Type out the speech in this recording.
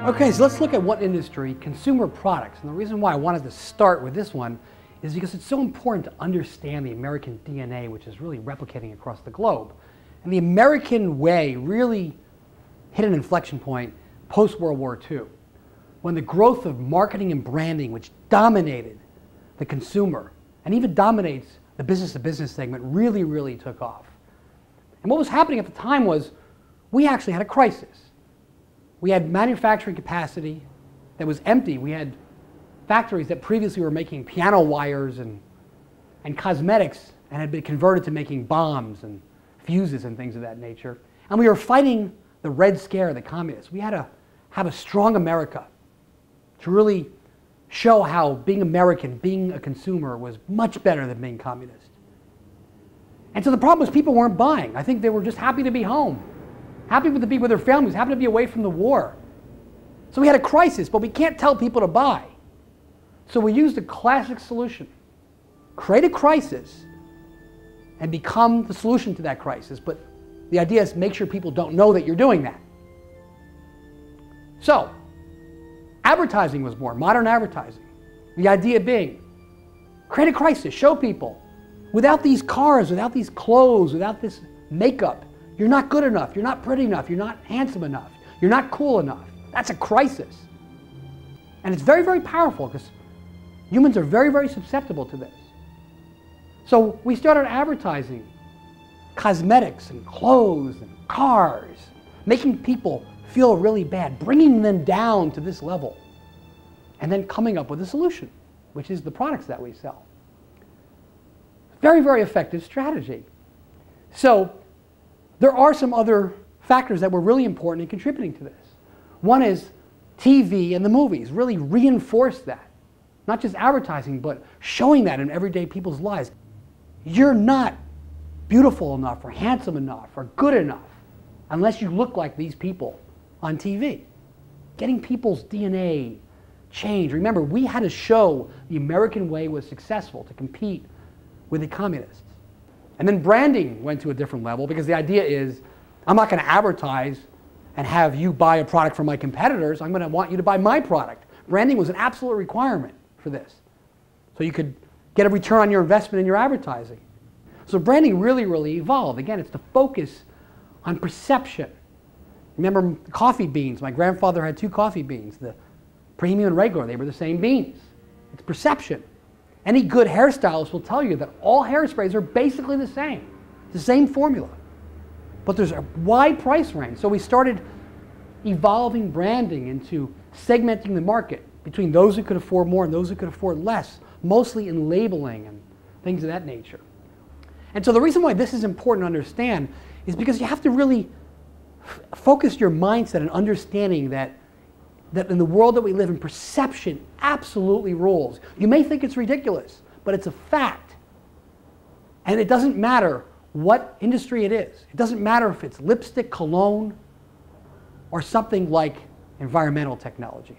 Okay, so let's look at what industry, consumer products. And the reason why I wanted to start with this one is because it's so important to understand the American DNA, which is really replicating across the globe. And the American way really hit an inflection point post-World War II, when the growth of marketing and branding, which dominated the consumer and even dominates the business-to-business segment, really took off. And what was happening at the time was we actually had a crisis. We had manufacturing capacity that was empty. We had factories that previously were making piano wires and cosmetics and had been converted to making bombs and fuses and things of that nature. And we were fighting the Red Scare, the communists. We had to have a strong America to really show how being American, being a consumer, was much better than being communist. And so the problem was people weren't buying. I think they were just happy to be home, happy to be with their families, happy to be away from the war. So we had a crisis, but we can't tell people to buy. So we used a classic solution. Create a crisis and become the solution to that crisis. But the idea is make sure people don't know that you're doing that. So advertising was born, modern advertising. The idea being, create a crisis, show people, without these cars, without these clothes, without this makeup, you're not good enough, you're not pretty enough, you're not handsome enough, you're not cool enough. That's a crisis. And it's very powerful because humans are very susceptible to this. So we started advertising cosmetics and clothes and cars, making people feel really bad, bringing them down to this level, and then coming up with a solution, which is the products that we sell. Very effective strategy. So there are some other factors that were really important in contributing to this. One is TV and the movies really reinforced that. Not just advertising, but showing that in everyday people's lives. You're not beautiful enough or handsome enough or good enough unless you look like these people on TV. Getting people's DNA changed. Remember, we had to show the American way was successful to compete with the communists. And then branding went to a different level because the idea is, I'm not going to advertise and have you buy a product from my competitors. I'm going to want you to buy my product. Branding was an absolute requirement for this. So you could get a return on your investment in your advertising. So branding really evolved. Again, it's the focus on perception. Remember coffee beans. My grandfather had 2 coffee beans, the premium and regular. They were the same beans. It's perception. Any good hairstylist will tell you that all hairsprays are basically the same. It's the same formula. But there's a wide price range. So we started evolving branding into segmenting the market between those who could afford more and those who could afford less, mostly in labeling and things of that nature. And so the reason why this is important to understand is because you have to really focus your mindset and understanding that in the world that we live in, perception absolutely rules. You may think it's ridiculous, but it's a fact. And it doesn't matter what industry it is. It doesn't matter if it's lipstick, cologne, or something like environmental technologies.